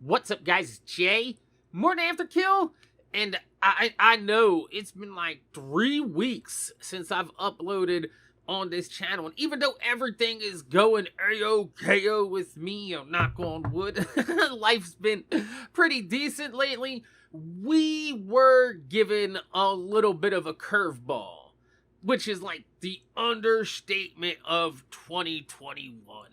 What's up, guys? It's Jay. MorninAfterKill. And I know it's been like 3 weeks since I've uploaded on this channel. And even though everything is going A-OK-O with me, knock on wood, life's been pretty decent lately. We were given a little bit of a curveball, which is like the understatement of 2021.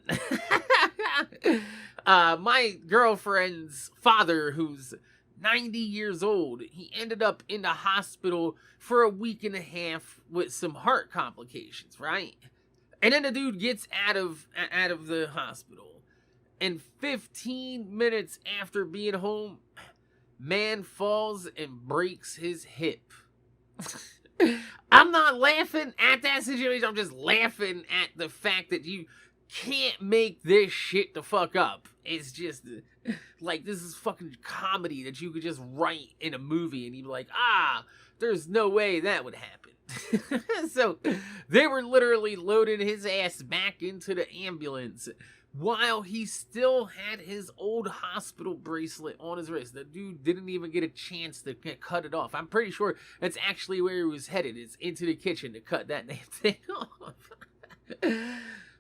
My girlfriend's father, who's 90 years old, he ended up in the hospital for a week and a half with some heart complications, right? And then the dude gets out of the hospital, and 15 minutes after being home, man falls and breaks his hip. I'm not laughing at that situation. I'm just laughing at the fact that you can't make this shit the fuck up. It's just like, this is fucking comedy that you could just write in a movie and you'd be like, there's no way that would happen. So they were literally loading his ass back into the ambulance while he still had his old hospital bracelet on his wrist. The dude didn't even get a chance to cut it off. I'm pretty sure that's actually where he was headed. It's into the kitchen to cut that damn thing off.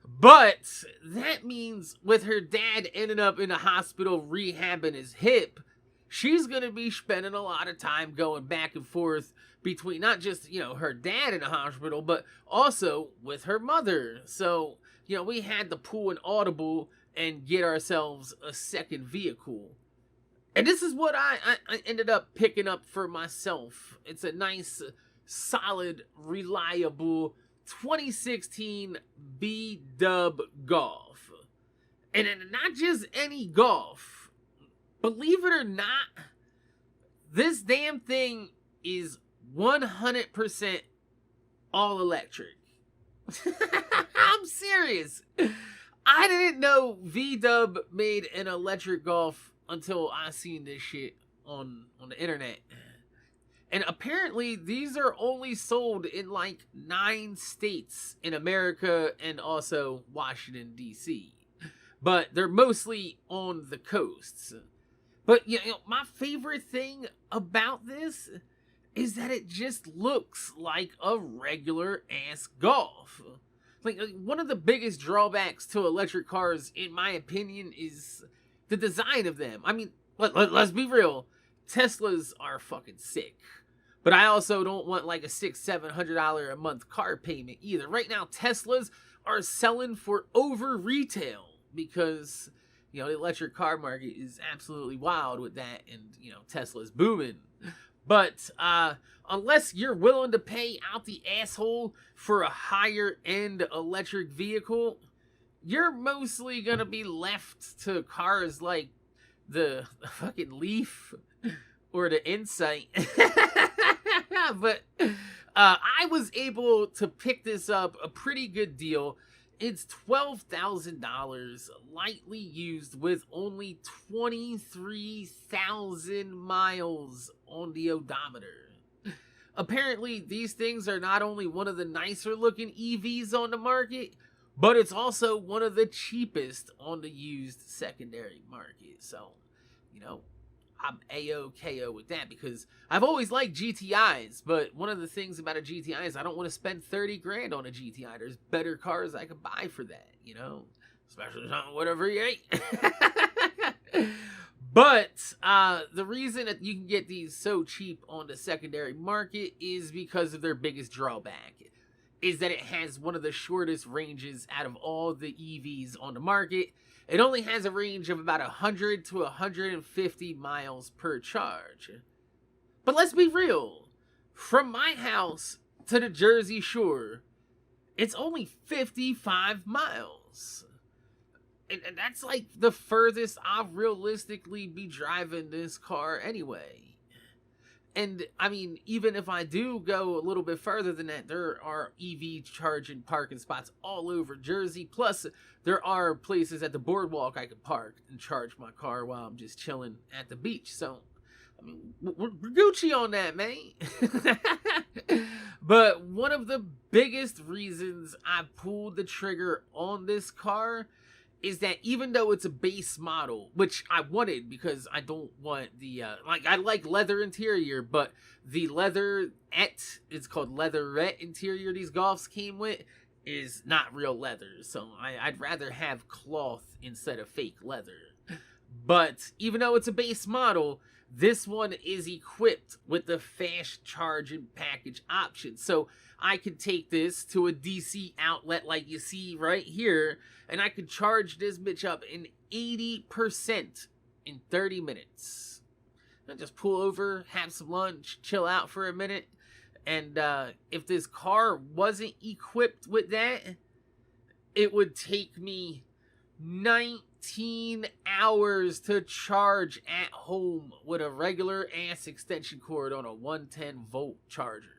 But that means with her dad ending up in the hospital rehabbing his hip, she's going to be spending a lot of time going back and forth between not just, her dad in the hospital, but also with her mother. So, we had to pull an audible and get ourselves a second vehicle. And this is what I ended up picking up for myself. It's a nice, solid, reliable 2016 B-Dub Golf. And not just any Golf. Believe it or not, this damn thing is 100% all electric. I'm serious. I didn't know V-Dub made an electric Golf until I seen this shit on the internet. And apparently these are only sold in like 9 states in America and also Washington, D.C. But they're mostly on the coasts. But my favorite thing about this is that it just looks like a regular ass Golf. Like, one of the biggest drawbacks to electric cars, in my opinion, is the design of them. I mean, let's be real. Teslas are fucking sick. But I also don't want like a $600-700 a month car payment either. Right now, Teslas are selling for over retail because, the electric car market is absolutely wild with that, and, Tesla's booming. But unless you're willing to pay out the asshole for a higher end electric vehicle, you're mostly gonna be left to cars like the fucking Leaf or the Insight. But I was able to pick this up a pretty good deal. It's $12,000, lightly used, with only 23,000 miles on the odometer. Apparently, these things are not only one of the nicer looking EVs on the market, but it's also one of the cheapest on the used secondary market. So, I'm A-OK-O with that because I've always liked GTIs, but one of the things about a GTI is I don't want to spend 30 grand on a GTI. There's better cars I could buy for that, especially on whatever you ain't. But the reason that you can get these so cheap on the secondary market is because of their biggest drawback, is that it has one of the shortest ranges out of all the EVs on the market. It only has a range of about 100 to 150 miles per charge. But let's be real. From my house to the Jersey Shore, it's only 55 miles. And that's like the furthest I'll realistically be driving this car anyway. And, I mean, even if I do go a little bit further than that, there are EV charging parking spots all over Jersey. Plus, there are places at the boardwalk I could park and charge my car while I'm just chilling at the beach. So, I mean, we're Gucci on that, man. But one of the biggest reasons I pulled the trigger on this car is that even though it's a base model, which I wanted because I don't want the, I like leather interior, but the leatherette, it's called leatherette interior these Golfs came with, is not real leather. So I'd rather have cloth instead of fake leather. But even though it's a base model, this one is equipped with the fast charging package option. So I could take this to a DC outlet like you see right here, and I could charge this bitch up in 80% in 30 minutes. I just pull over, have some lunch, chill out for a minute, and if this car wasn't equipped with that, it would take me 19 hours to charge at home with a regular ass extension cord on a 110 volt charger.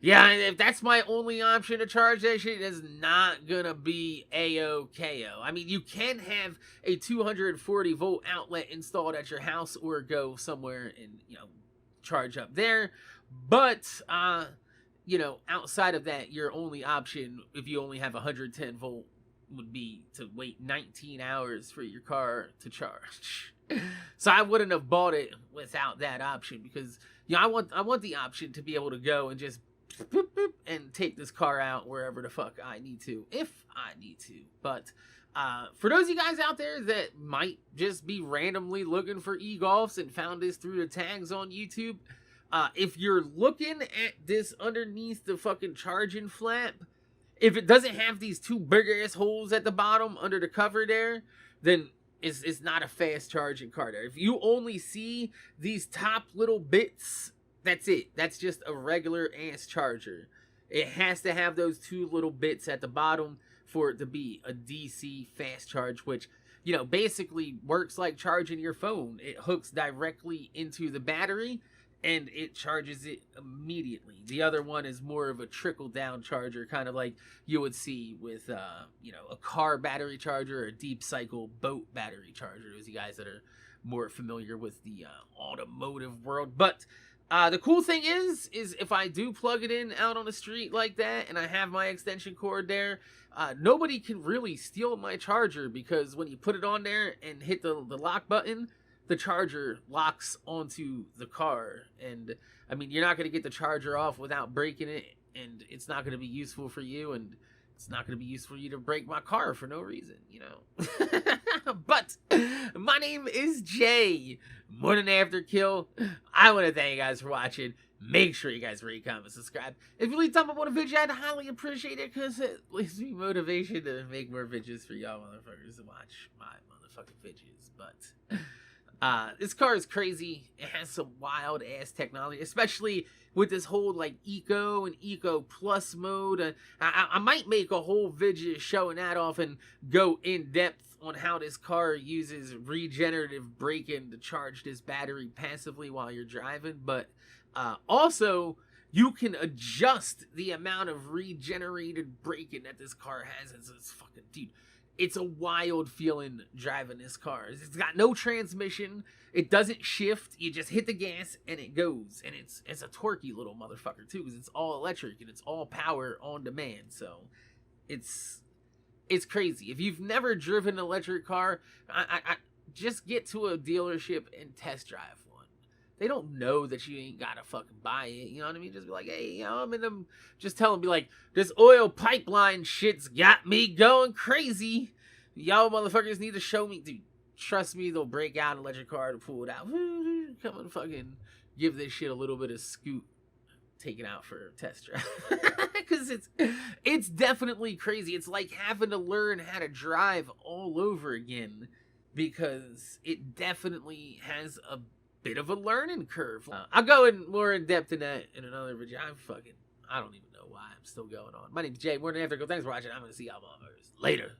Yeah, if that's my only option to charge that shit, it's not gonna be A-OK-O. I mean, you can have a 240 volt outlet installed at your house or go somewhere and, charge up there. But, outside of that, your only option, if you only have 110 volt, would be to wait 19 hours for your car to charge. So I wouldn't have bought it without that option because, I want the option to be able to go and just boop, boop, and take this car out wherever the fuck I need to, if I need to. But for those of you guys out there that might just be randomly looking for e-Golfs and found this through the tags on YouTube, if you're looking at this underneath the fucking charging flap, if it doesn't have these two big ass holes at the bottom under the cover there, then it's not a fast charging car there. If you only see these top little bits, that's it. That's just a regular ass charger. It has to have those two little bits at the bottom for it to be a DC fast charge, which, basically works like charging your phone. It hooks directly into the battery and it charges it immediately. The other one is more of a trickle-down charger, kind of like you would see with, a car battery charger or a deep cycle boat battery charger, those you guys that are more familiar with the automotive world. But the cool thing is if I do plug it in out on the street like that and I have my extension cord there, nobody can really steal my charger because when you put it on there and hit the lock button, the charger locks onto the car. And I mean, you're not going to get the charger off without breaking it, and it's not going to be useful for you, and it's not going to be useful for you to break my car for no reason, But my name is Jay, MorninAfterKill. I want to thank you guys for watching. Make sure you guys rate, comment, subscribe. If you leave a thumb up on a video, I'd highly appreciate it because it gives me motivation to make more videos for y'all motherfuckers to watch my motherfucking videos. But this car is crazy. It has some wild ass technology, especially with this whole eco and eco plus mode. I might make a whole video showing that off and go in depth on how this car uses regenerative braking to charge this battery passively while you're driving. But also, you can adjust the amount of regenerated braking that this car has. It's fucking, dude. It's a wild feeling driving this car. It's got no transmission. It doesn't shift. You just hit the gas and it goes. And it's a torquey little motherfucker too, because it's all electric and it's all power on demand. So it's crazy. If you've never driven an electric car, I just get to a dealership and test drive one. They don't know that you ain't gotta fucking buy it. You know what I mean? Just be like, hey, I'm in them. Just tell them, be like, this oil pipeline shit's got me going crazy. Y'all motherfuckers need to show me. Dude, trust me, they'll break out an electric car to pull it out. Come and fucking give this shit a little bit of scoot. Take it out for a test drive. Because it's definitely crazy. It's like having to learn how to drive all over again. Because it definitely has a bit of a learning curve. I'll go in more in depth in that in another video. I don't even know why I'm still going on. My name's Jay, MorninAfterKill. Thanks for watching. I'm gonna see y'all motherfuckers later.